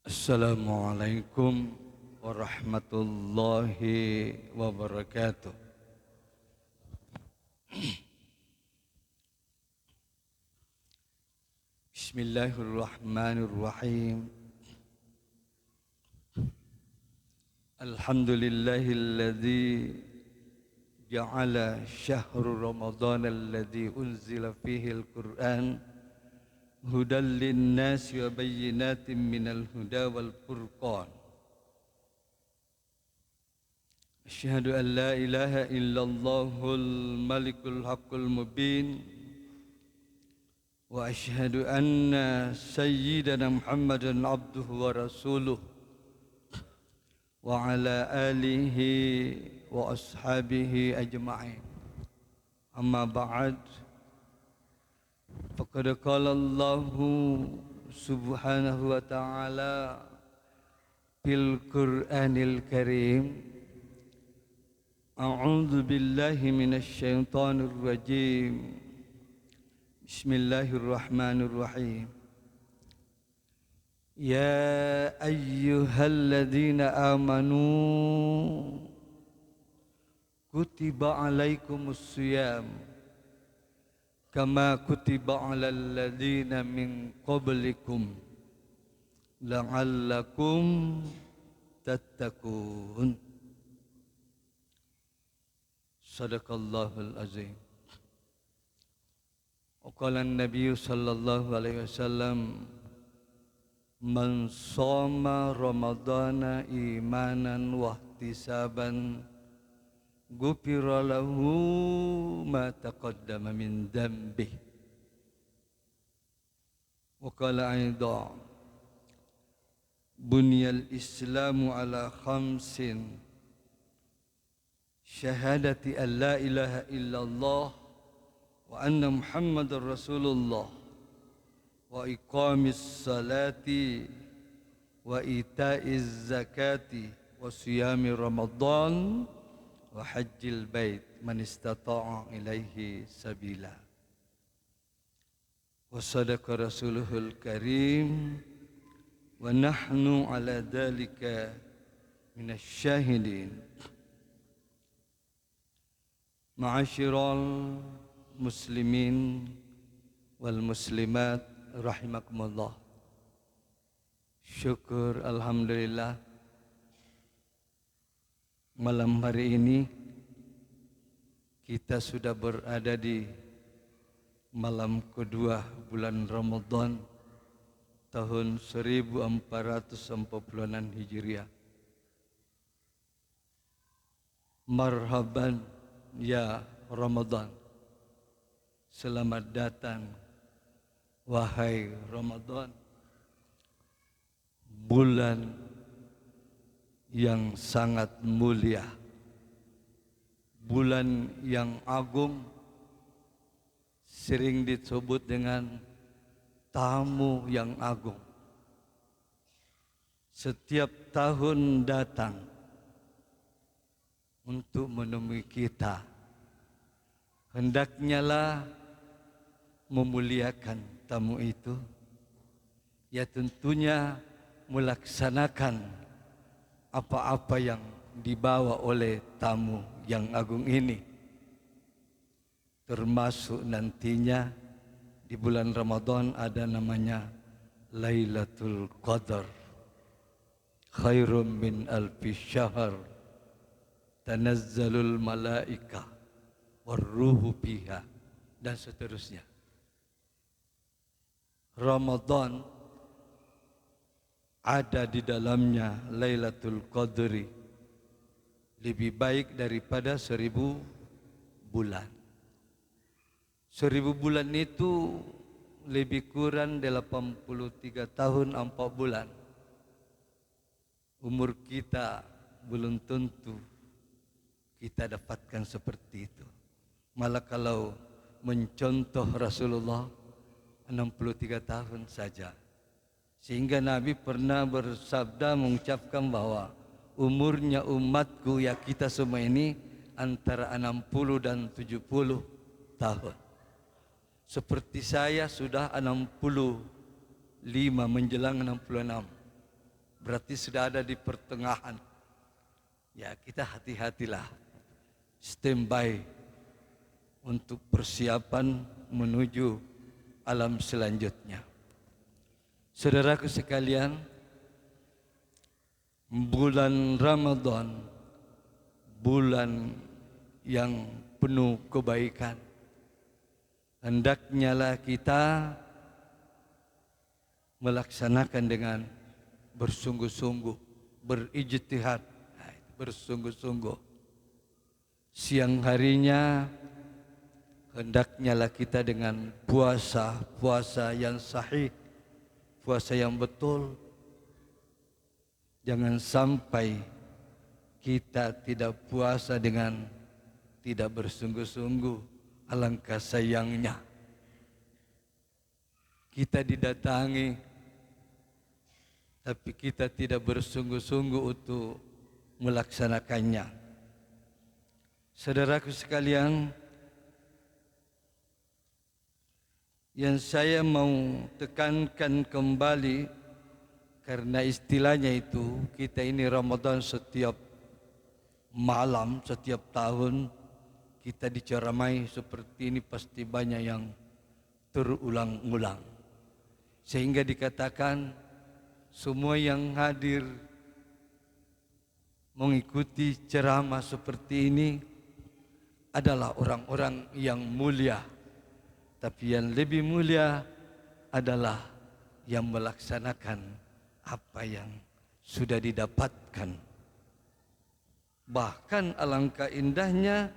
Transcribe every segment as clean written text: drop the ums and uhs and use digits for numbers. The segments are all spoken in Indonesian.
Assalamualaikum warahmatullahi wabarakatuh. Bismillahirrahmanirrahim. Alhamdulillahilladzi ja'ala syahrul ramadhan alladzi unzila fihi al-Qur'an hudan linnasi wa bayyinatin minal huda wal furqan. Asyhadu an la ilaha illallahul malikul haqqul mubin wa asyhadu anna sayyidana Muhammadan abduhu wa rasuluh wa ala alihi wa ashabihi ajma'in. Amma ba'd. Faqad qala Allahu subhanahu wa ta'ala fil Qur'anil Karim, a'udzu billahi minasy syaithanir rajim. Bismillahirrahmanirrahim. Ya ayyuhalladzina amanu kutiba alaikumus shiyam kama kutiba alal ladzina min qablikum la'allakum tattaqun. Sadaqallahul azim. Qala an-nabiy sallallahu alaihi wasallam, man shoma ramadhana imanan wa ihtisaban ghufira lahu ma taqaddama min dhanbihi. Wa qala aidan, bunyal islamu ala khamsin, syahadati an la ilaha illallah wa anna muhammadar rasulullah wa iqamis salati wa itaiz zakati wa siyami ramadan wa hajjil bait man istata'a ilaihi sabila. Wa sadaqa rasuluhul karim wa nahnu ala dhalika minasy syahidin. Ma'asyiral muslimin wal muslimat rahimakumullah. Syukur alhamdulillah, malam hari ini kita sudah berada di malam kedua bulan Ramadan tahun 1440 Hijriah. Marhaban ya Ramadan. Selamat datang wahai Ramadan, bulan yang sangat mulia, bulan yang agung, sering disebut dengan tamu yang agung. Setiap tahun datang untuk menemui kita, hendaknya lah memuliakan tamu itu, ya tentunya melaksanakan apa-apa yang dibawa oleh tamu yang agung ini. Termasuk nantinya di bulan Ramadan ada namanya Lailatul Qadar, khairum min alfi syahr, tanazzalul malaika warruhu fiha, dan seterusnya. Ramadan ada di dalamnya Lailatul Qadri, lebih baik daripada 1000 bulan. 1000 bulan itu lebih kurang 83 tahun 4 bulan. Umur kita belum tentu kita dapatkan seperti itu. Malah kalau mencontoh Rasulullah 63 tahun saja. Sehingga Nabi pernah bersabda mengucapkan bahwa umurnya umatku, ya kita semua ini, antara 60 dan 70 tahun. Seperti saya sudah 65 menjelang 66. berarti sudah ada di pertengahan. Ya, kita hati-hatilah, standby untuk persiapan menuju alam selanjutnya. Saudaraku sekalian, bulan Ramadan, bulan yang penuh kebaikan. Hendaknya lah kita melaksanakan dengan bersungguh-sungguh, berijtihad, bersungguh-sungguh. Siang harinya hendaknya lah kita dengan puasa yang sahih, puasa yang betul. Jangan sampai kita tidak puasa dengan tidak bersungguh-sungguh. Alangkah sayangnya kita didatangi, tapi kita tidak bersungguh-sungguh untuk melaksanakannya. Saudaraku sekalian, yang saya mau tekankan kembali, karena istilahnya itu, kita ini Ramadan setiap malam, setiap tahun kita diceramai seperti ini, pasti banyak yang terulang-ulang. Sehingga dikatakan semua yang hadir mengikuti ceramah seperti ini adalah orang-orang yang mulia. Tapi yang lebih mulia adalah yang melaksanakan apa yang sudah didapatkan. Bahkan alangkah indahnya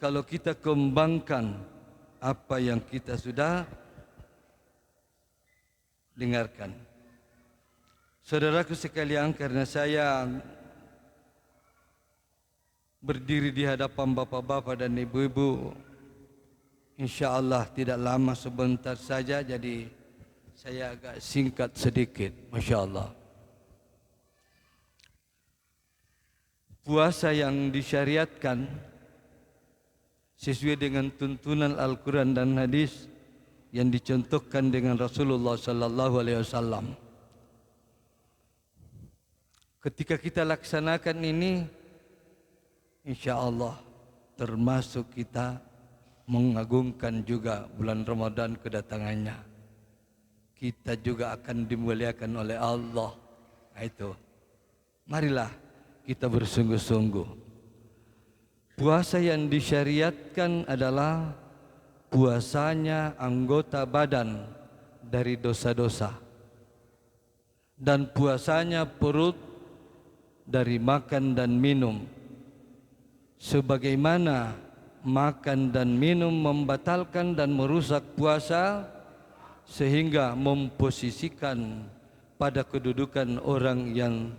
kalau kita kembangkan apa yang kita sudah dengarkan. Saudaraku sekalian, karena saya berdiri di hadapan bapak-bapak dan ibu-ibu, InsyaAllah tidak lama, sebentar saja, jadi saya agak singkat sedikit. Masya Allah. Puasa yang disyariatkan sesuai dengan tuntunan Al-Quran dan hadis yang dicontohkan dengan Rasulullah sallallahu alaihi wasallam. Ketika kita laksanakan ini, InsyaAllah termasuk kita mengagungkan juga bulan Ramadan kedatangannya. Kita juga akan dimuliakan oleh Allah. Nah, itu. Marilah kita bersungguh-sungguh. Puasa yang disyariatkan adalah puasanya anggota badan dari dosa-dosa, dan puasanya perut dari makan dan minum. Sebagaimana makan dan minum membatalkan dan merusak puasa, sehingga memposisikan pada kedudukan orang yang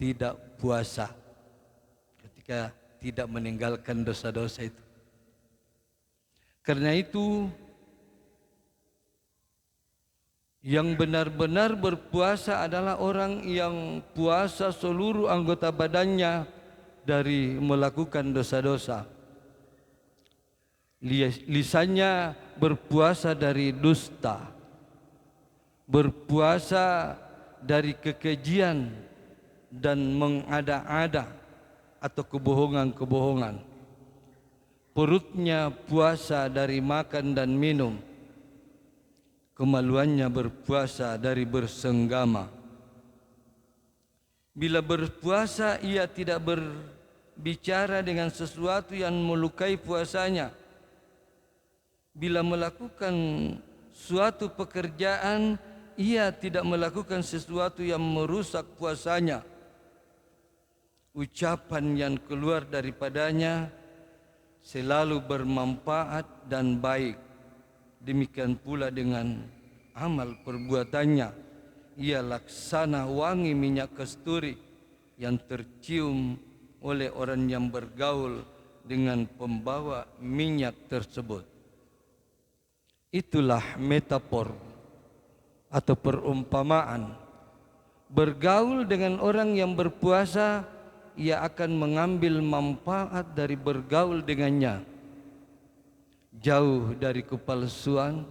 tidak puasa ketika tidak meninggalkan dosa-dosa itu. Karena itu, yang benar-benar berpuasa adalah orang yang puasa seluruh anggota badannya dari melakukan dosa-dosa. Lisannya berpuasa dari dusta, berpuasa dari kekejian dan mengada-ada atau kebohongan-kebohongan. Perutnya puasa dari makan dan minum. Kemaluannya berpuasa dari bersenggama. Bila berpuasa, ia tidak berbicara dengan sesuatu yang melukai puasanya. Bila melakukan suatu pekerjaan, ia tidak melakukan sesuatu yang merusak puasanya. Ucapan yang keluar daripadanya selalu bermanfaat dan baik. Demikian pula dengan amal perbuatannya. Ia laksana wangi minyak kasturi yang tercium oleh orang yang bergaul dengan pembawa minyak tersebut. Itulah metafor atau perumpamaan. Bergaul dengan orang yang berpuasa, ia akan mengambil manfaat dari bergaul dengannya. Jauh dari kepalsuan,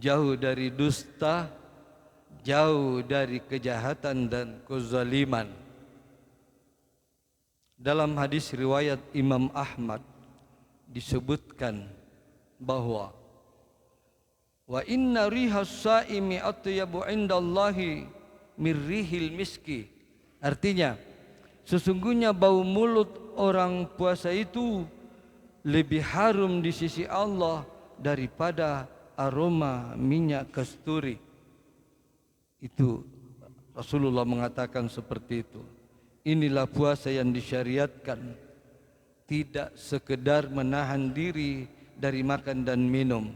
jauh dari dusta, jauh dari kejahatan dan kezaliman. Dalam hadis riwayat Imam Ahmad disebutkan bahwa wa inna rihas saimi atyabu indallahi mirrihil miski. Artinya, sesungguhnya bau mulut orang puasa itu lebih harum di sisi Allah daripada aroma minyak kasturi. Itu Rasulullah mengatakan seperti itu. Inilah puasa yang disyariatkan, tidak sekedar menahan diri dari makan dan minum.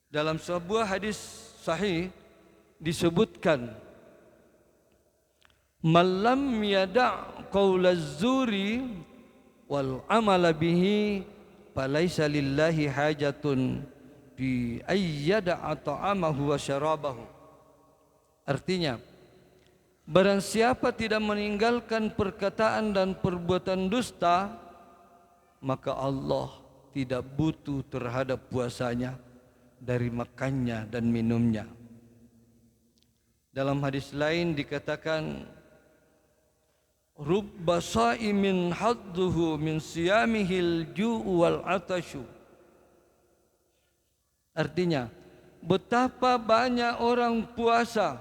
Dalam sebuah hadis sahih disebutkan, "Malam yada' qaulaz zuri wal amala bihi falaisa lillahi hajatun bi ayyada'a ta'amahu wa syarabahu." Artinya, barang siapa tidak meninggalkan perkataan dan perbuatan dusta, maka Allah tidak butuh terhadap puasanya dari makannya dan minumnya. Dalam hadis lain dikatakan, rubba sa'imin hadduhu min siyamihil ju'u wal atashu. Artinya, betapa banyak orang puasa,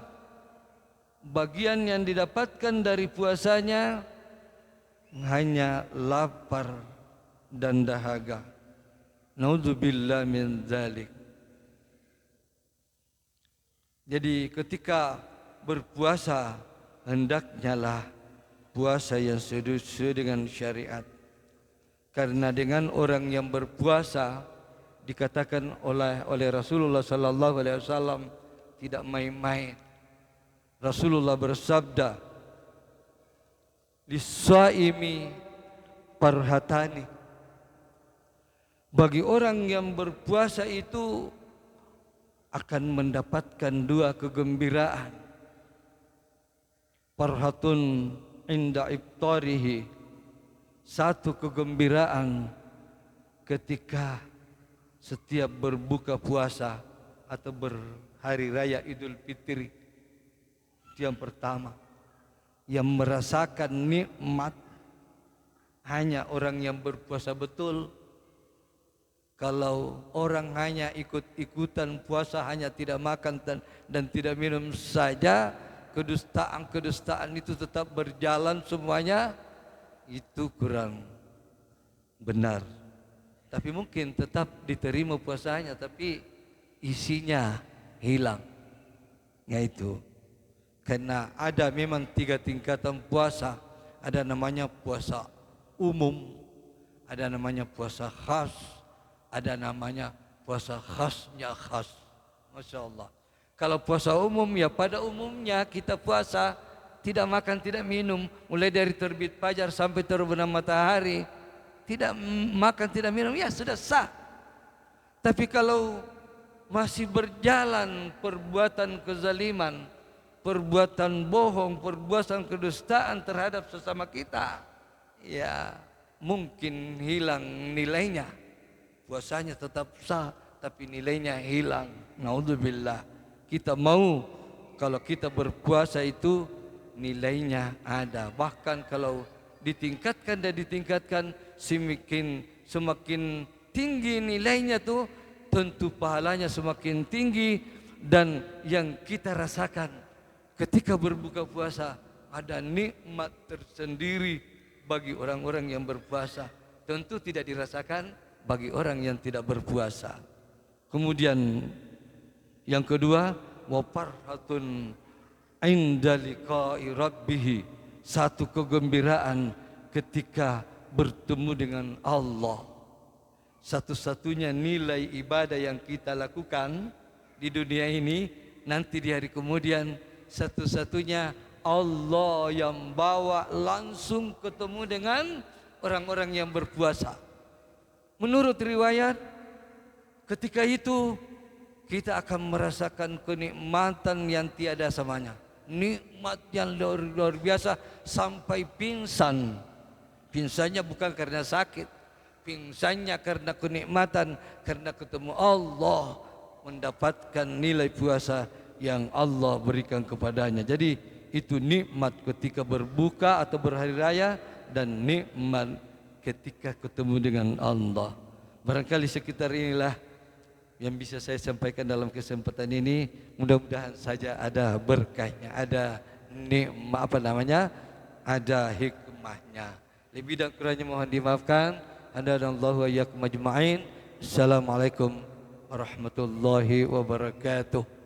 bagian yang didapatkan dari puasanya hanya lapar dan dahaga. Naudzubillah min dzalik. Jadi ketika berpuasa, hendaknya lah puasa yang sesuai dengan syariat. Karena dengan orang yang berpuasa dikatakan oleh Rasulullah sallallahu alaihi wasallam tidak main-main. Rasulullah bersabda, "Lis-shaimi farhatani." Bagi orang yang berpuasa itu akan mendapatkan dua kegembiraan. Farhatun inda iftarihi, satu kegembiraan ketika setiap berbuka puasa atau berhari raya Idul Fitri. Itu yang pertama, yang merasakan nikmat hanya orang yang berpuasa betul. Kalau orang hanya ikut-ikutan puasa, hanya tidak makan dan tidak minum saja, kedustaan itu tetap berjalan semuanya, itu kurang benar. Tapi mungkin tetap diterima puasanya, tapi isinya hilang. Yaitu karena ada memang 3 tingkatan puasa. Ada namanya puasa umum, ada namanya puasa khas, ada namanya puasa khasnya khas. Masya Allah. Kalau puasa umum, ya pada umumnya kita puasa tidak makan, tidak minum, mulai dari terbit fajar sampai terbenam matahari, tidak makan, tidak minum, ya sudah sah. Tapi kalau masih berjalan perbuatan kezaliman, perbuatan bohong, perbuatan kedustaan terhadap sesama kita, ya mungkin hilang nilainya. Puasanya tetap sah, tapi nilainya hilang. Naudzubillah. Kita mau kalau kita berpuasa itu nilainya ada. Bahkan kalau ditingkatkan dan ditingkatkan, semakin tinggi nilainya tuh, tentu pahalanya semakin tinggi. Dan yang kita rasakan ketika berbuka puasa, ada nikmat tersendiri bagi orang-orang yang berpuasa. Tentu tidak dirasakan bagi orang yang tidak berpuasa. Kemudian yang kedua, wa farhatun inda liqa'i rabbih, satu kegembiraan ketika bertemu dengan Allah. Satu-satunya nilai ibadah yang kita lakukan di dunia ini, nanti di hari kemudian satu-satunya Allah yang bawa langsung ketemu dengan orang-orang yang berpuasa. Menurut riwayat, ketika itu kita akan merasakan kenikmatan yang tiada samanya. Nikmat yang luar biasa sampai pingsan. Pingsannya bukan karena sakit, pingsannya karena kenikmatan, karena ketemu Allah, mendapatkan nilai puasa yang Allah berikan kepadanya. Jadi itu nikmat ketika berbuka atau berhari raya dan nikmat ketika ketemu dengan Allah. Barangkali sekitar inilah yang bisa saya sampaikan dalam kesempatan ini. Mudah-mudahan saja ada berkahnya, ada nikmat ada hikmahnya. Lebih dan kurangnya mohon dimaafkan. Anda dan Allah wa iyyakum ajma'in. Assalamualaikum warahmatullahi wabarakatuh.